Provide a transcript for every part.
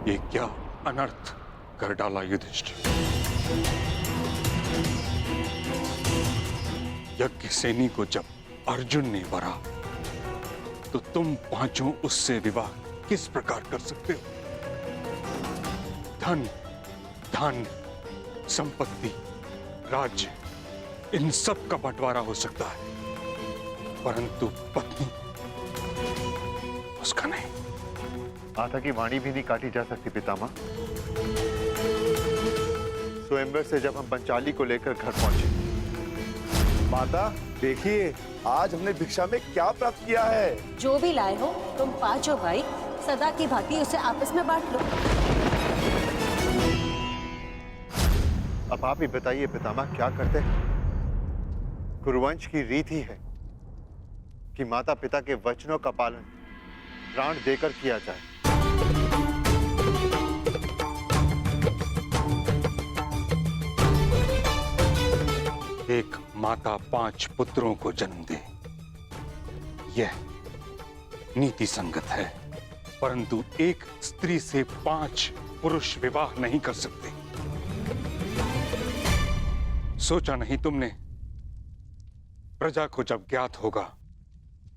ये क्या अनर्थ कर डाला युधिष्ठिर। यज्ञसेनी को जब अर्जुन ने वरा तो तुम पांचों उससे विवाह किस प्रकार कर सकते हो? धन, धान्य, संपत्ति, राज्य, इन सब का बंटवारा हो सकता है, परंतु पत्नी उसका नहीं। माता की वाणी भी नहीं काटी जा सकती पितामह। स्वयंवर से जब हम पंचाली को लेकर घर पहुंचे, माता देखिए, आज हमने भिक्षा में क्या प्राप्त किया है। जो भी लाए हो तुम पांचों भाई सदा की भांति उसे आपस में बांट लो। अब आप ही बताइए पितामह, क्या करते हैं? कुरुवंश की रीति है कि माता पिता के वचनों का पालन प्राण देकर किया जाए। एक माता 5 पुत्रों को जन्म दे, यह नीति संगत है, परंतु एक स्त्री से 5 पुरुष विवाह नहीं कर सकते। सोचा नहीं तुमने, प्रजा को जब ज्ञात होगा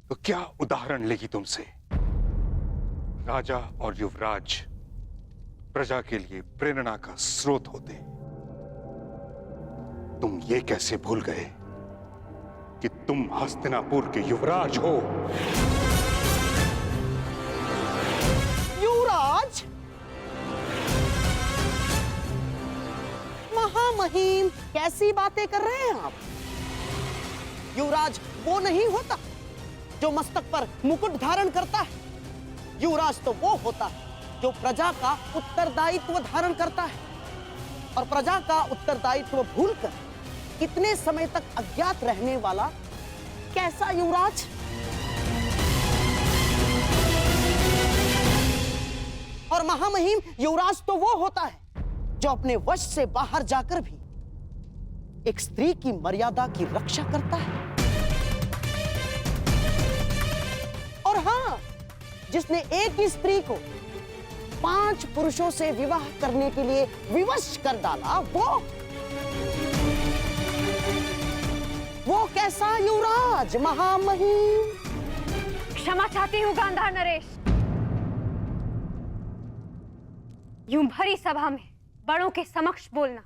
तो क्या उदाहरण लेगी तुमसे? राजा और युवराज प्रजा के लिए प्रेरणा का स्रोत होते। तुम ये कैसे भूल गए कि तुम हस्तिनापुर के युवराज हो? युवराज? महामहिम, कैसी बातें कर रहे हैं आप? युवराज वो नहीं होता जो मस्तक पर मुकुट धारण करता है। युवराज तो वो होता है जो प्रजा का उत्तरदायित्व धारण करता है, और प्रजा का उत्तरदायित्व भूलकर कितने समय तक अज्ञात रहने वाला कैसा युवराज? और महामहिम, युवराज तो वो होता है जो अपने वश से बाहर जाकर भी एक स्त्री की मर्यादा की रक्षा करता है। और हां, जिसने एक ही स्त्री को 5 पुरुषों से विवाह करने के लिए विवश कर डाला, वो कैसा युवराज महामहिम? क्षमा चाहती हूँ गांधार नरेश। यूं भरी सभा में बड़ों के समक्ष बोलना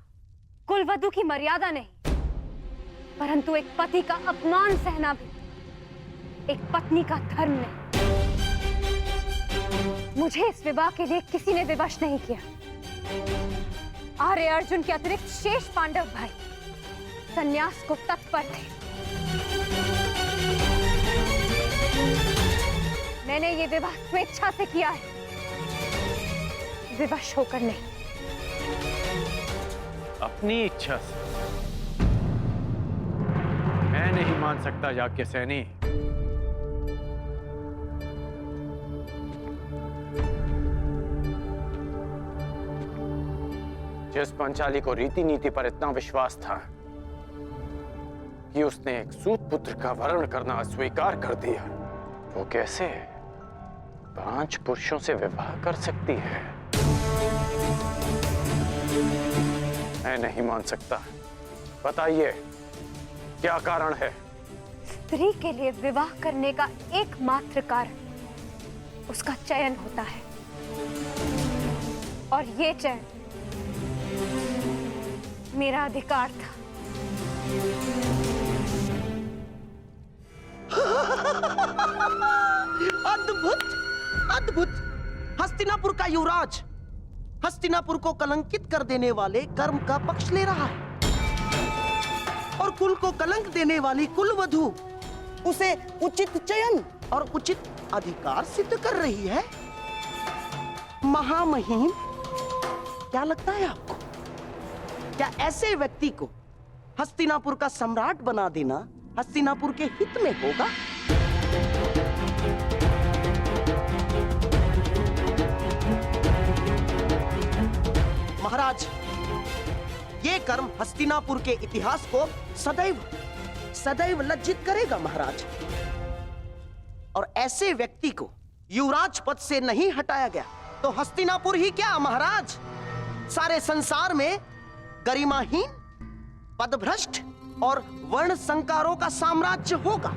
कुलवधू की मर्यादा नहीं, परंतु एक पति का अपमान सहना भी एक पत्नी का धर्म नहीं। मुझे इस विवाह के लिए किसी ने विवश नहीं किया। आर्य अर्जुन के अतिरिक्त शेष पांडव भाई संन्यास को तत्पर थे। मैंने ये विवाह स्वेच्छा से किया है, विवश होकर नहीं। अपनी इच्छा से मैं नहीं मान सकता याज्ञसेनी। जिस पंचाली को रीति नीति पर इतना विश्वास था कि उसने एक सूत पुत्र का वरण करना अस्वीकार कर दिया, वो कैसे 5 पुरुषों से विवाह कर सकती है? मैं नहीं मान सकता। बताइए, क्या कारण है? स्त्री के लिए विवाह करने का एकमात्र कारण उसका चयन होता है, और ये चयन मेरा अधिकार था। अद्भुत, अद्भुत! हस्तिनापुर का युवराज हस्तिनापुर को कलंकित कर देने वाले कर्म का पक्ष ले रहा है, और कुल को कलंक देने वाली कुलवधू उसे उचित चयन और उचित अधिकार सिद्ध कर रही है। महामहिम, क्या लगता है आपको, क्या ऐसे व्यक्ति को हस्तिनापुर का सम्राट बना देना हस्तिनापुर के हित में होगा? महाराज, ये कर्म हस्तिनापुर के इतिहास को सदैव सदैव लज्जित करेगा महाराज। और ऐसे व्यक्ति को युवराज पद से नहीं हटाया गया तो हस्तिनापुर ही क्या महाराज, सारे संसार में गरिमाहीन, पदभ्रष्ट और वर्ण संकारों का साम्राज्य होगा।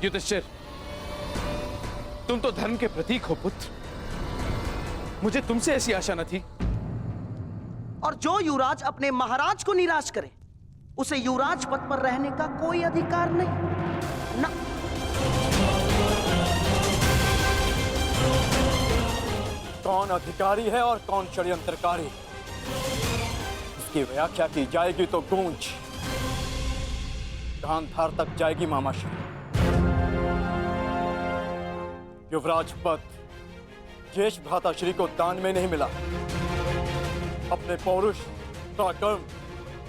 युधिष्ठिर, तुम तो धर्म के प्रतीक हो पुत्र। मुझे तुमसे ऐसी आशा न थी। और जो युवराज अपने महाराज को निराश करे, उसे युवराज पद पर रहने का कोई अधिकार नहीं ना। कौन अधिकारी है और कौन षड्यंत्रकारी, इसकी व्याख्या की जाएगी तो गूंज गांधार तक जाएगी मामाश्री। युवराज पद ज्येष्ठ भ्राताश्री को दान में नहीं मिला, अपने पौरुष, पराक्रम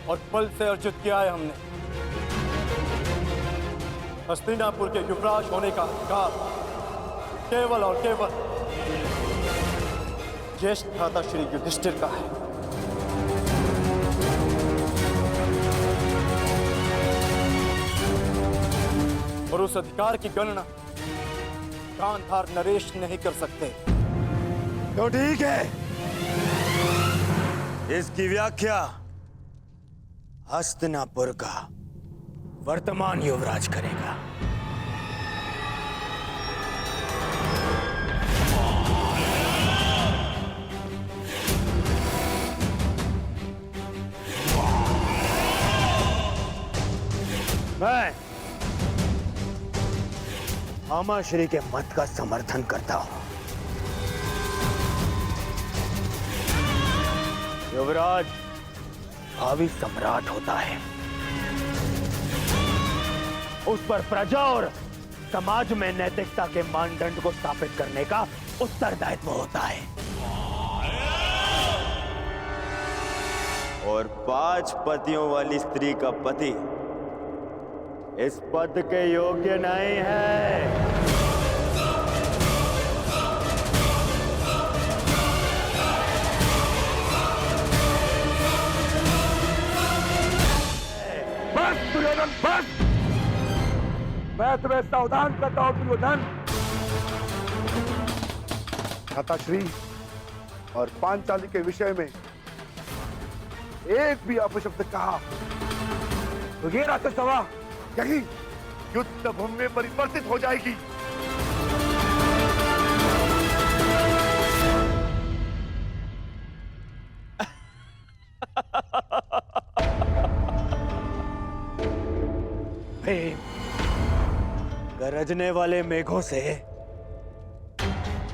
और बल से अर्जित किया है हमने। हस्तिनापुर के युवराज होने का अधिकार केवल और केवल ज्येष्ठ भ्राताश्री युधिष्ठिर का है। और उस अधिकार की गणना गांधार नरेश नहीं कर सकते। तो ठीक है, इसकी व्याख्या हस्तिनापुर का वर्तमान युवराज करेगा। मैं मामाश्री के मत का समर्थन करता हूं। युवराज भावी सम्राट होता है, उस पर प्रजा और समाज में नैतिकता के मानदंड को स्थापित करने का उत्तरदायित्व होता है। और 5 पतियों वाली स्त्री का पति इस पद के योग्य नहीं है। बस दुर्योधन, बस! मैं तुम्हें सावधान करता हूं दुर्योधन। भ्राताश्री और पांचाली के विषय में एक भी अपशब्द कहा तो ये राज्यसभा यही युद्ध भूमि में परिवर्तित हो जाएगी। गरजने वाले मेघों से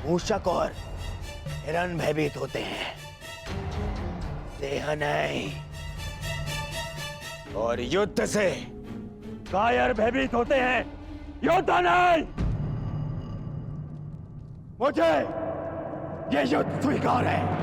मूषक और हिरण भयभीत होते हैं, देह नहीं। और युद्ध से कायर भयभीत होते हैं, योद्धा नहीं। मुझे ये युद्ध स्वीकार है।